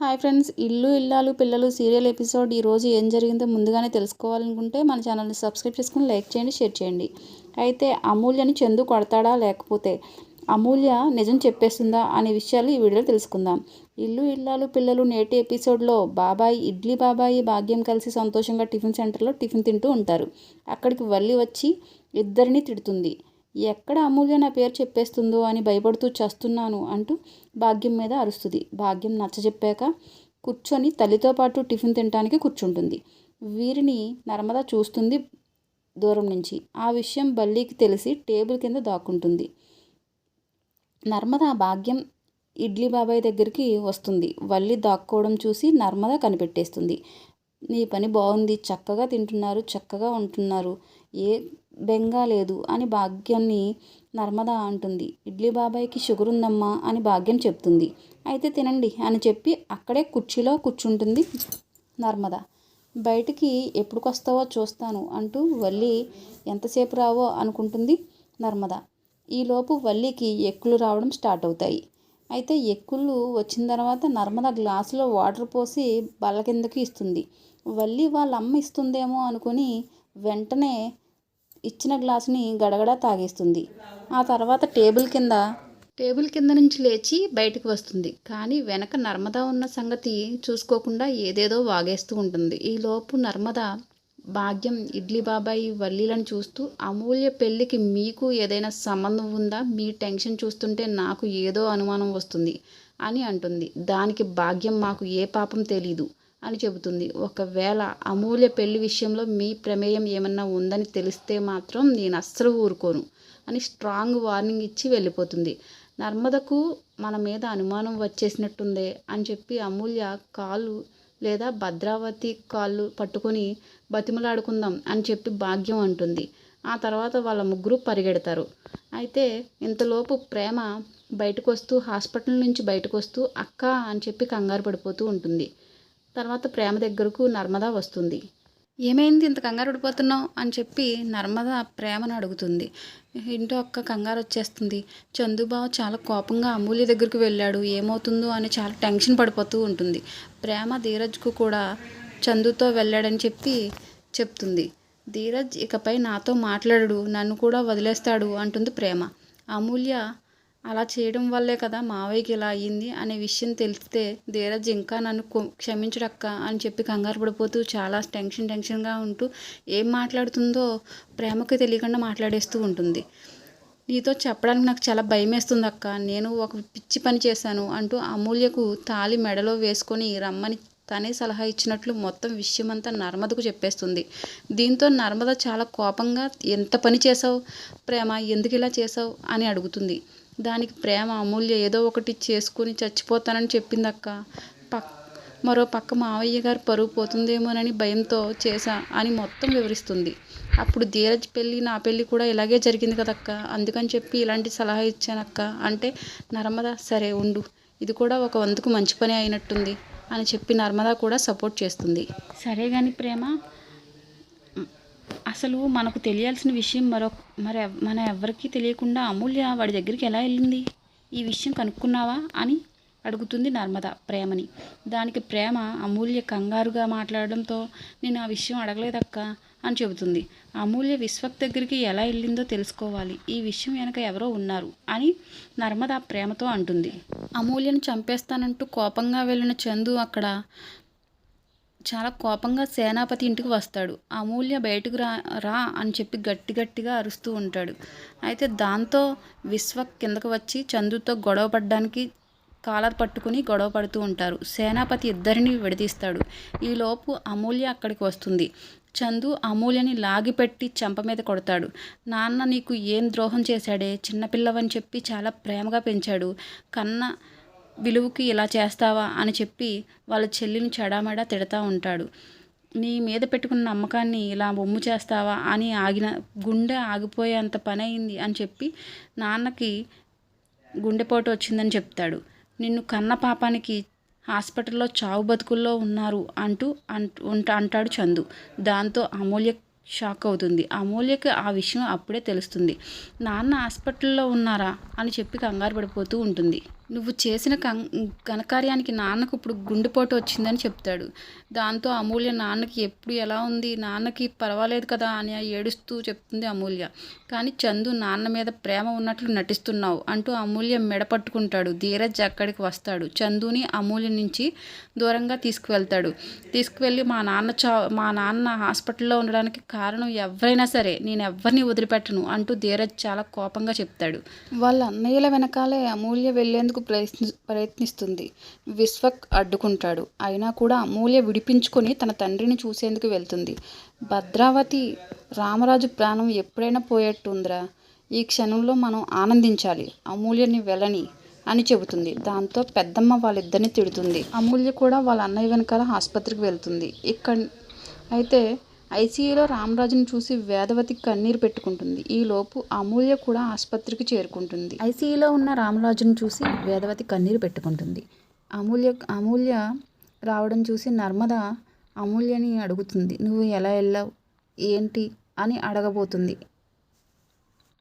Hi friends, ఇల్లు ఇల్లాలు పిల్లలు సీరియల్ ఎపిసోడ్ ఈరోజు ఏం జరిగిందో ముందుగానే తెలుసుకోవాలనుకుంటే మన ఛానల్ని సబ్స్క్రైబ్ చేసుకుని లైక్ చేయండి, షేర్ చేయండి. అయితే అమూల్యని చందు కొడతాడా, లేకపోతే అమూల్య నిజం చెప్పేస్తుందా అనే విషయాలు ఈ వీడియోలో తెలుసుకుందాం. ఇల్లు ఇల్లాలు పిల్లలు నేటి ఎపిసోడ్లో ఇడ్లీ బాబాయి భాగ్యం కలిసి సంతోషంగా టిఫిన్ సెంటర్లో టిఫిన్ తింటూ ఉంటారు. అక్కడికి వల్లి వచ్చి ఇద్దరిని తిడుతుంది. ఎక్కడ అమూల్య నా పేరు చెప్పేస్తుందో అని భయపడుతూ చస్తున్నాను అంటూ భాగ్యం మీద అరుస్తుంది. భాగ్యం నచ్చజెప్పాక కూర్చొని తల్లితో పాటు టిఫిన్ తినడానికి కూర్చుంటుంది. వీరిని నర్మద చూస్తుంది దూరం నుంచి. ఆ విషయం బల్లికి తెలిసి టేబుల్ కింద దాక్కుంటుంది. నర్మద భాగ్యం ఇడ్లీ బాబాయ్ దగ్గరికి వస్తుంది. వల్లి దాక్కోవడం చూసి నర్మద కనిపెట్టేస్తుంది. నీ పని బాగుంది, చక్కగా తింటున్నారు, చక్కగా ఉంటున్నారు, ఏ బెంగా లేదు అని భాగ్యాన్ని నర్మద అంటుంది. ఇడ్లీ బాబాయ్కి షుగర్ ఉందమ్మా అని భాగ్యం చెప్తుంది. అయితే తినండి అని చెప్పి అక్కడే కుర్చీలో కూర్చుంటుంది నర్మద. బయటికి ఎప్పుడుకొస్తావో చూస్తాను అంటూ వల్లి ఎంతసేపు రావో అనుకుంటుంది నర్మద. ఈలోపు వల్లికి ఎక్కులు రావడం స్టార్ట్ అవుతాయి. అయితే ఎక్కులు వచ్చిన తర్వాత నర్మద గ్లాసులో వాటర్ పోసి బల్ల కిందకి ఇస్తుంది. వల్లి వాళ్ళ అమ్మ ఇస్తుందేమో అనుకుని వెంటనే ఇచ్చిన గ్లాసుని గడగడా తాగేస్తుంది. ఆ తర్వాత టేబుల్ కింద నుంచి లేచి బయటకు వస్తుంది. కానీ వెనక నర్మద ఉన్న సంగతి చూసుకోకుండా ఏదేదో వాగేస్తూ ఉంటుంది. ఈలోపు నర్మద భాగ్యం, ఇడ్లీ బాబాయి, వల్లీలను చూస్తూ అమూల్య పెళ్ళికి మీకు ఏదైనా సంబంధం ఉందా? మీ టెన్షన్ చూస్తుంటే నాకు ఏదో అనుమానం వస్తుంది అని అంటుంది. దానికి భాగ్యం మాకు ఏ పాపం తెలీదు అని చెబుతుంది. ఒకవేళ అమూల్య పెళ్లి విషయంలో మీ ప్రమేయం ఏమన్నా ఉందని తెలిస్తే మాత్రం నేను అస్సలు ఊరుకోను అని స్ట్రాంగ్ వార్నింగ్ ఇచ్చి వెళ్ళిపోతుంది. నర్మదకు మన మీద అనుమానం వచ్చేసినట్టుందే అని చెప్పి అమూల్య కాళ్ళు లేదా భద్రావతి కాళ్ళు పట్టుకొని బతిమలాడుకుందాం అని చెప్పి భాగ్యం అంటుంది. ఆ తర్వాత వాళ్ళ ముగ్గురు పరిగెడతారు. అయితే ఇంతలోపు ప్రేమ హాస్పిటల్ నుంచి బయటకు వస్తూ అక్క అని చెప్పి కంగారు పడిపోతూ ఉంటుంది. తర్వాత ప్రేమ దగ్గరకు నర్మద వస్తుంది. ఏమైంది, ఇంత కంగారు పడిపోతున్నావు అని చెప్పి నర్మద ప్రేమను అడుగుతుంది. ఏంటో అక్క కంగారు వచ్చేస్తుంది. చందుబావ చాలా కోపంగా అమూల్య దగ్గరికి వెళ్ళాడు, ఏమవుతుందో అని చాలా టెన్షన్ పడిపోతూ ఉంటుంది. ప్రేమ ధీరజ్కు కూడా చందుతో వెళ్ళాడని చెప్తుంది. ధీరజ్ ఇకపై నాతో మాట్లాడడు, నన్ను కూడా వదిలేస్తాడు అంటుంది ప్రేమ. అమూల్య అలా చేయడం వల్లే కదా మావయ్యకి ఇలా అయ్యింది అనే విషయం తెలిస్తే ధీరజ్ ఇంకా నన్ను క్షమించడక్క అని చెప్పి కంగారు పడిపోతూ చాలా టెన్షన్గా ఉంటూ ఏం మాట్లాడుతుందో ప్రేమకు తెలియకుండా మాట్లాడేస్తూ ఉంటుంది. నీతో చెప్పడానికి నాకు చాలా భయం వేస్తుంది అక్క, నేను ఒక పిచ్చి పని చేశాను అంటూ అమూల్యకు తాళి మెడలో వేసుకొని రమ్మని తనే సలహా ఇచ్చినట్లు మొత్తం విషయమంతా నర్మదకు చెప్పేస్తుంది. దీంతో నర్మద చాలా కోపంగా ఎంత పని చేసావు ప్రేమ, ఎందుకు ఇలా చేసావు అని అడుగుతుంది. దానికి ప్రేమ అమూల్య ఏదో ఒకటి చేసుకుని చచ్చిపోతానని చెప్పిందక్క. మరో పక్క మావయ్య గారు పరువు పోతుందేమోనని భయంతో చేశా అని మొత్తం వివరిస్తుంది. అప్పుడు ధీరజ్ పెళ్ళి, నా పెళ్ళి కూడా ఇలాగే జరిగింది కదక్క, అందుకని చెప్పి ఇలాంటి సలహా ఇచ్చానక్క అంటే నర్మద సరే ఉండు, ఇది కూడా ఒక వంతుకు మంచి పని అయినట్టుంది అని చెప్పి నర్మద కూడా సపోర్ట్ చేస్తుంది. సరే కానీ ప్రేమ, అసలు మనకు తెలియాల్సిన విషయం మన ఎవరికీ తెలియకుండా అమూల్య వాడి దగ్గరికి ఎలా వెళ్ళింది, ఈ విషయం కనుక్కున్నావా అని అడుగుతుంది నర్మద ప్రేమని. దానికి ప్రేమ అమూల్య కంగారుగా మాట్లాడడంతో నేను ఆ విషయం అడగలేదక్క అని చెబుతుంది. అమూల్య విశ్వక్ దగ్గరికి ఎలా వెళ్ళిందో తెలుసుకోవాలి, ఈ విషయం వెనక ఎవరో ఉన్నారు అని నర్మద ప్రేమతో అంటుంది. అమూల్యను చంపేస్తానంటూ కోపంగా వెళ్ళిన చందు అక్కడ చాలా కోపంగా సేనాపతి ఇంటికి వస్తాడు. అమూల్య బయటకు రా అని చెప్పి గట్టిగా అరుస్తూ ఉంటాడు. అయితే దాంతో విశ్వక్ కిందకు వచ్చి చందుతో గొడవ పడడానికి కాలర్ పట్టుకుని గొడవ పడుతూ ఉంటారు. సేనాపతి ఇద్దరిని విడదీస్తాడు. ఈలోపు అమూల్య అక్కడికి వస్తుంది. చందు అమూల్యని లాగిపెట్టి చెంప మీద కొడతాడు. నాన్న నీకు ఏం ద్రోహం చేశాడే, చిన్నపిల్లవని చెప్పి చాలా ప్రేమగా పెంచాడు, కన్న విలువకి ఇలా చేస్తావా అని చెప్పి వాళ్ళ చెల్లిని చెడామెడా తిడతా ఉంటాడు. నీ మీద పెట్టుకున్న నమ్మకాన్ని ఇలా బొమ్ము చేస్తావా అని గుండె ఆగిపోయేంత పని అయింది అని చెప్పి నాన్నకి గుండెపోటు వచ్చిందని చెప్తాడు. నిన్ను కన్న పాపానికి హాస్పిటల్లో చావు బతుకుల్లో ఉన్నారు అంటాడు చందు. దాంతో అమూల్య షాక్ అవుతుంది. అమూల్యకి ఆ విషయం అప్పుడే తెలుస్తుంది. నాన్న హాస్పిటల్లో ఉన్నారా అని చెప్పి కంగారు పడిపోతూ ఉంటుంది. నువ్వు చేసిన ఘనకార్యానికి నాన్నకు ఇప్పుడు గుండెపోటు వచ్చిందని చెప్తాడు. దాంతో అమూల్య నాన్నకి ఎప్పుడు ఎలా ఉంది, నాన్నకి పర్వాలేదు కదా అని ఏడుస్తూ చెప్తుంది అమూల్య. కానీ చందు నాన్న మీద ప్రేమ ఉన్నట్లు నటిస్తున్నావు అంటూ అమూల్య మెడ పట్టుకుంటాడు. ధీరజ్ అక్కడికి వస్తాడు. చందుని అమూల్య నుంచి దూరంగా తీసుకువెళ్ళి మా నాన్న హాస్పిటల్లో ఉండడానికి కారణం ఎవరైనా సరే నేను ఎవరిని వదిలిపెట్టను అంటూ ధీరజ్ చాలా కోపంగా చెప్తాడు. వాళ్ళ అన్నయ్యల వెనకాలే అమూల్య వెళ్లేందుకు ప్రయత్నిస్తుంది. విశ్వక్ అడ్డుకుంటాడు. అయినా కూడా అమూల్య విడిపించుకొని తన తండ్రిని చూసేందుకు వెళ్తుంది. భద్రావతి, రామరాజు ప్రాణం ఎప్పుడైనా పోయేట్టుందిరా, ఈ క్షణంలో మనం ఆనందించాలి, అమూల్యని వెళ్ళని అని చెబుతుంది. దాంతో పెద్దమ్మ వాళ్ళిద్దరిని తిడుతుంది. అమూల్య కూడా వాళ్ళ అన్నయ్య వెనకాల ఆసుపత్రికి వెళ్తుంది. అయితే ఐసీయూలో రామరాజుని చూసి వేదవతి కన్నీరు పెట్టుకుంటుంది. ఈలోపు అమూల్య కూడా ఆసుపత్రికి చేరుకుంటుంది. ఐసీయూలో ఉన్న రామరాజుని చూసి వేదవతి కన్నీరు పెట్టుకుంటుంది. అమూల్య రావడం చూసి నర్మద అమూల్యని అడుగుతుంది, నువ్వు ఎలా వెళ్ళావు ఏంటి అని అడగబోతుంది.